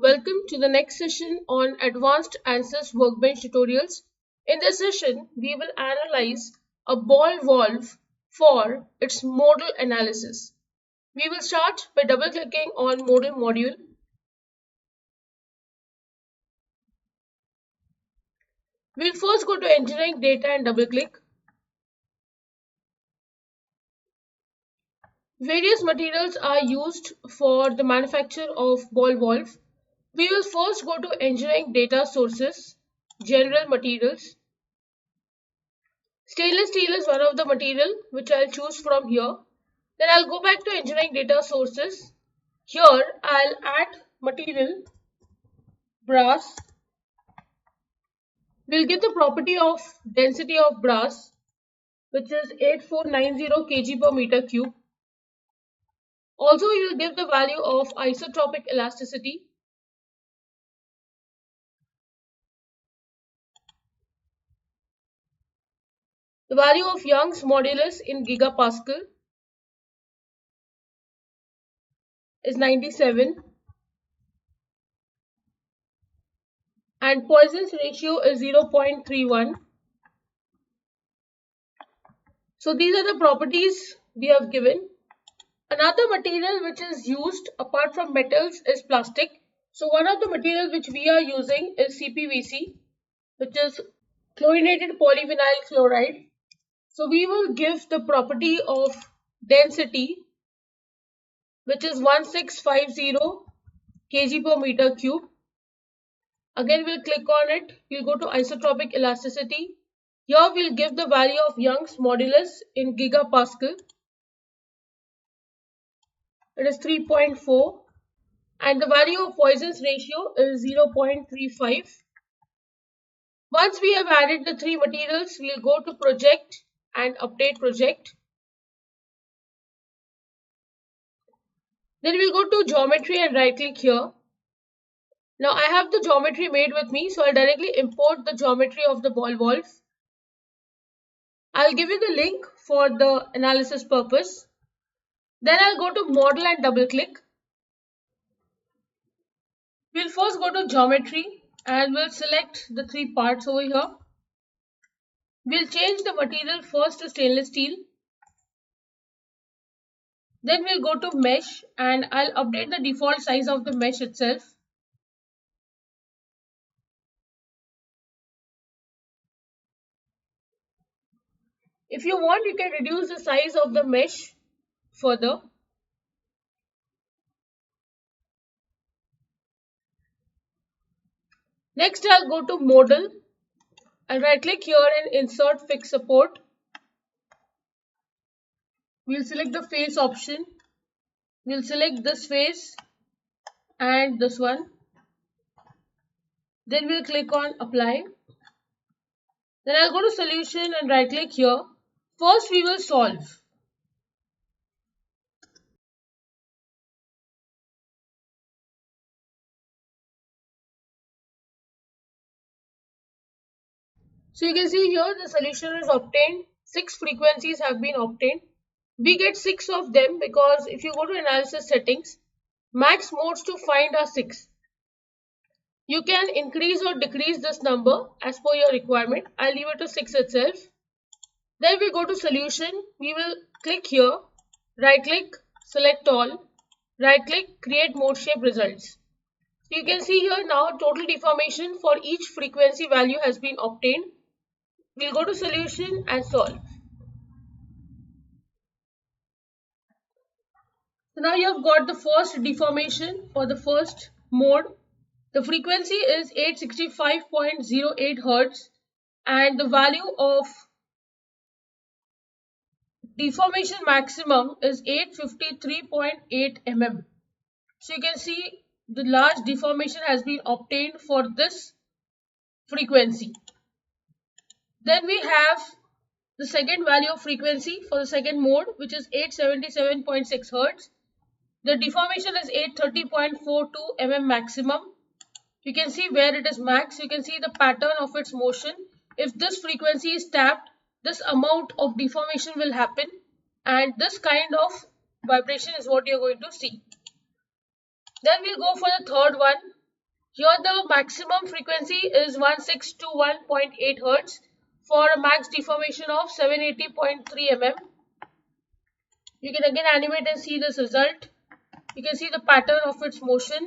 welcome to the next session on Advanced Answers Workbench tutorials. In this session, we will analyze a ball valve for its modal analysis. We will start by double-clicking on modal module. We'll first go to engineering data and double-click. Various materials are used for the manufacture of ball valve. We will first go to engineering data sources, general materials. Stainless steel is one of the material which I'll choose from here. Then I'll go back to engineering data sources. Here I'll add material brass. We'll give the property of density of brass, which is 8490 kg per meter cube. Also, you'll give the value of isotropic elasticity. The value of Young's modulus in gigapascal is 97. And Poisson's ratio is 0.31. So these are the properties we have given. Another material which is used apart from metals is plastic. So one of the materials which we are using is CPVC, which is chlorinated polyvinyl chloride. So we will give the property of density, which is 1650 kg per meter cube. Again, we'll click on it. We'll go to isotropic elasticity. Here we'll give the value of Young's modulus in gigapascal. It is 3.4. And the value of Poisson's ratio is 0.35. Once we have added the three materials, we'll go to project and update project. Then we'll go to geometry and right click here. Now I have the geometry made with me, so I'll directly import the geometry of the ball valve. I'll give you the link for the analysis purpose. Then I'll go to model and double click. We'll first go to geometry and we'll select the three parts over here. We'll change the material first to stainless steel. Then we'll go to mesh and I'll update the default size of the mesh itself. If you want, you can reduce the size of the mesh further. Next, I'll go to model. I'll right click here and insert fixed support. We'll select the face option. We'll select this face and this one. Then we'll click on apply. Then I'll go to solution and right click here. First we will solve. So you can see here the solution is obtained. 6 frequencies have been obtained. We get 6 of them because if you go to analysis settings, max modes to find are 6. You can increase or decrease this number as per your requirement. I'll leave it to 6 itself. Then we go to solution. We will click here, right click, select all, right click, create mode shape results. So you can see here now total deformation for each frequency value has been obtained. We'll go to solution and solve. So now you have got the first deformation for the first mode. The frequency is 865.08 Hz and the value of deformation maximum is 853.8 mm. So you can see the large deformation has been obtained for this frequency. Then we have the second value of frequency for the second mode, which is 877.6 Hz. The deformation is 830.42 mm maximum. You can see where it is max. You can see the pattern of its motion. If this frequency is tapped, this amount of deformation will happen and this kind of vibration is what you're going to see. Then we'll go for the third one, Here the maximum frequency is 1621.8 Hz for a max deformation of 780.3 mm. You can again animate and see this result. You can see the pattern of its motion.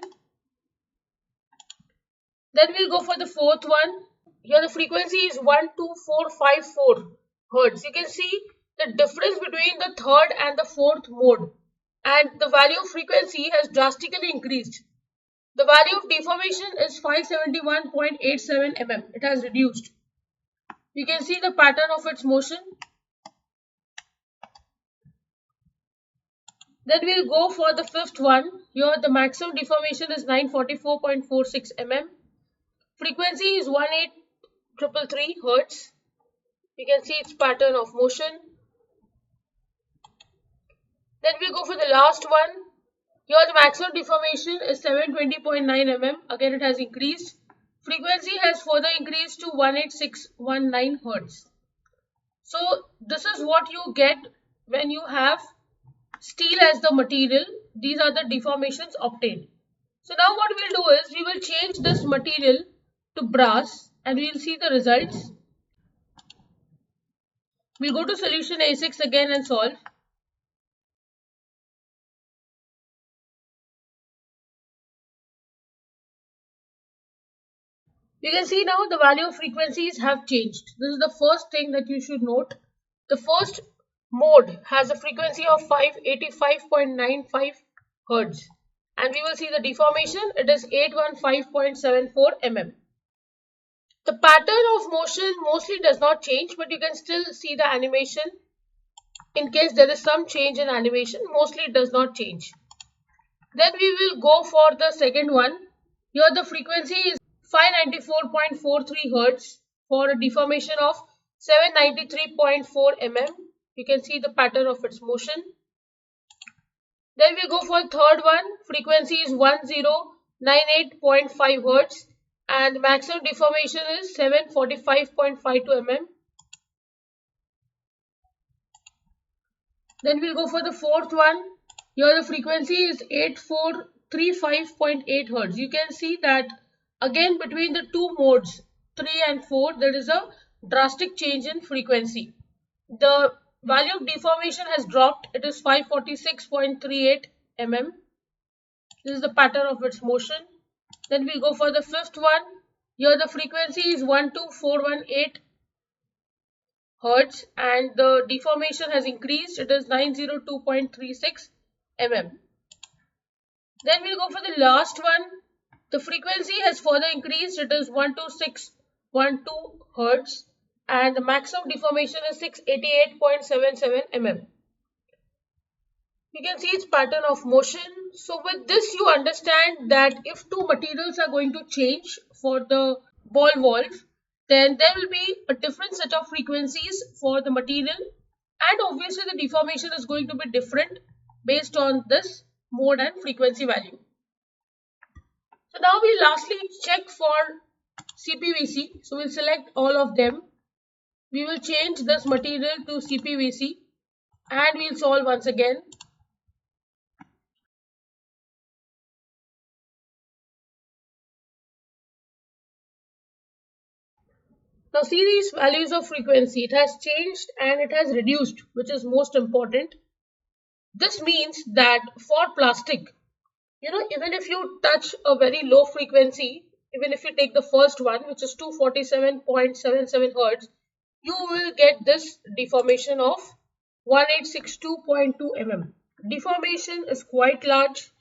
Then we'll go for the fourth one. Here the frequency is 12454 Hz. You can see the difference between the third and the fourth mode, and the value of frequency has drastically increased. The value of deformation is 571.87 mm. It has reduced. You can see the pattern of its motion. Then we'll go for the fifth one. Here the maximum deformation is 944.46 mm. Frequency is 18333 Hz. You can see its pattern of motion. Then we go for the last one. Here the maximum deformation is 720.9 mm. Again it has increased. Frequency has further increased to 18619 Hz. So this is what you get when you have steel as the material. These are the deformations obtained. So now what we'll do is we will change this material to brass and we will see the results. We'll go to solution A6 again and solve. You can see now the value of frequencies have changed. This is the first thing that you should note. The first mode has a frequency of 585.95 Hz. And we will see the deformation. It is 815.74 mm. The pattern of motion mostly does not change, but you can still see the animation. In case there is some change in animation, mostly it does not change. Then we will go for the second one. Here the frequency is 594.43 Hz for a deformation of 793.4 mm. You can see the pattern of its motion. Then we go for the third one. Frequency is 1098.5 Hz and the maximum deformation is 745.52 mm. Then we'll go for the fourth one. Here the frequency is 8435.8 Hz. You can see that again between the two modes 3 and 4 there is a drastic change in frequency. The value of deformation has dropped. It is 546.38 mm. This is the pattern of its motion. Then we'll go for the fifth one. Here the frequency is 12418 Hz and the deformation has increased. It is 902.36 mm. Then we'll go for the last one. The frequency has further increased. It is 12612 Hz and the maximum deformation is 688.77 mm. You can see its pattern of motion. So with this you understand that if two materials are going to change for the ball valve, then there will be a different set of frequencies for the material, and obviously the deformation is going to be different based on this mode and frequency value. So now we lastly check for CPVC. So we'll select all of them. We will change this material to CPVC and we'll solve once again. Now see these values of frequency. It has changed and it has reduced, which is most important. This means that for plastic, even if you touch a very low frequency, even if you take the first one, which is 247.77 Hz, you will get this deformation of 1862.2 mm. Deformation is quite large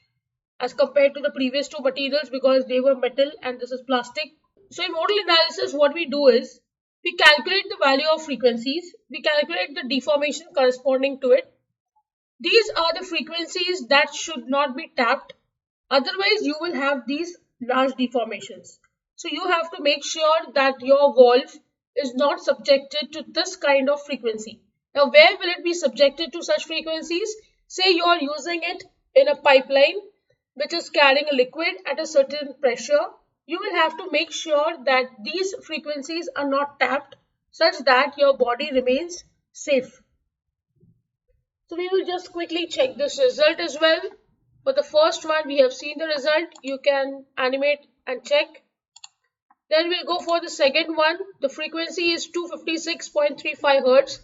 as compared to the previous two materials because they were metal and this is plastic. So in modal analysis, what we do is we calculate the value of frequencies, we calculate the deformation corresponding to it. These are the frequencies that should not be tapped. Otherwise, you will have these large deformations. So you have to make sure that your valve is not subjected to this kind of frequency. Now, where will it be subjected to such frequencies? Say you are using it in a pipeline which is carrying a liquid at a certain pressure. You will have to make sure that these frequencies are not tapped such that your body remains safe. So we will just quickly check this result as well. For the first one, we have seen the result. You can animate and check. Then we'll go for the second one. The frequency is 256.35 Hertz.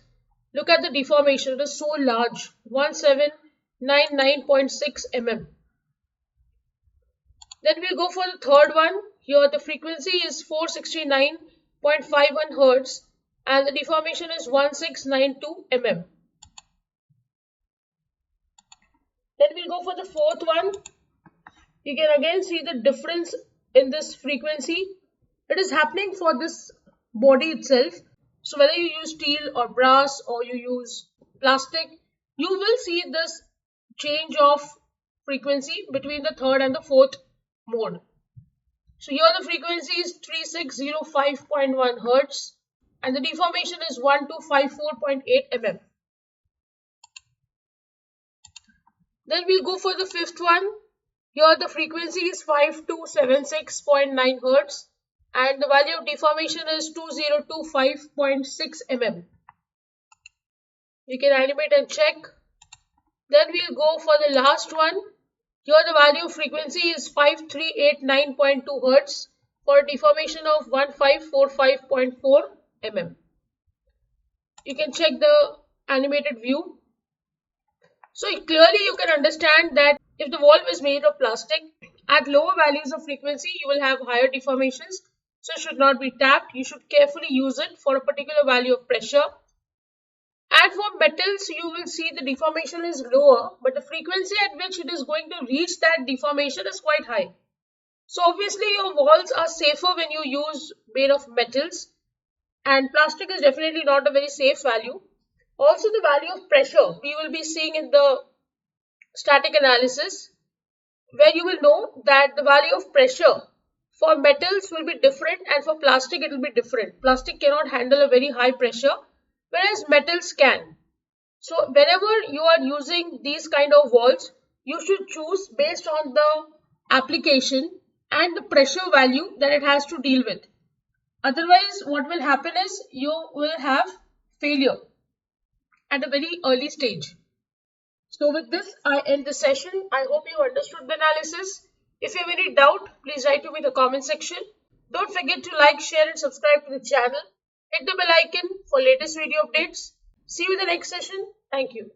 Look at the deformation. It is so large, 1799.6 mm. Then we'll go for the third one. Here the frequency is 469.51 Hertz and the deformation is 1692 mm. Then we'll go for the fourth one. You can again see the difference in this frequency. It is happening for this body itself. So whether you use steel or brass or you use plastic, you will see this change of frequency between the third and the fourth mode. So here the frequency is 3605.1 Hertz and the deformation is 1254.8 mm. Then we'll go for the fifth one. Here the frequency is 5276.9 Hertz and the value of deformation is 2025.6 mm. You can animate and check. Then we'll go for the last one. Here the value of frequency is 5389.2 Hertz for a deformation of 1545.4 mm. You can check the animated view. So clearly you can understand that if the valve is made of plastic, at lower values of frequency you will have higher deformations. So it should not be tapped. You should carefully use it for a particular value of pressure. And for metals, you will see the deformation is lower, but the frequency at which it is going to reach that deformation is quite high. So obviously your walls are safer when you use made of metals, and plastic is definitely not a very safe value. Also the value of pressure we will be seeing in the static analysis, where you will know that the value of pressure for metals will be different and for plastic it will be different. Plastic cannot handle a very high pressure, whereas metals can. So whenever you are using these kind of valves, you should choose based on the application and the pressure value that it has to deal with. Otherwise, what will happen is you will have failure at a very early stage. So with this, I end the session. I hope you understood the analysis. If you have any doubt, please write to me in the comment section. Don't forget to like, share and subscribe to the channel. Hit the bell icon for latest video updates. See you in the next session. Thank you.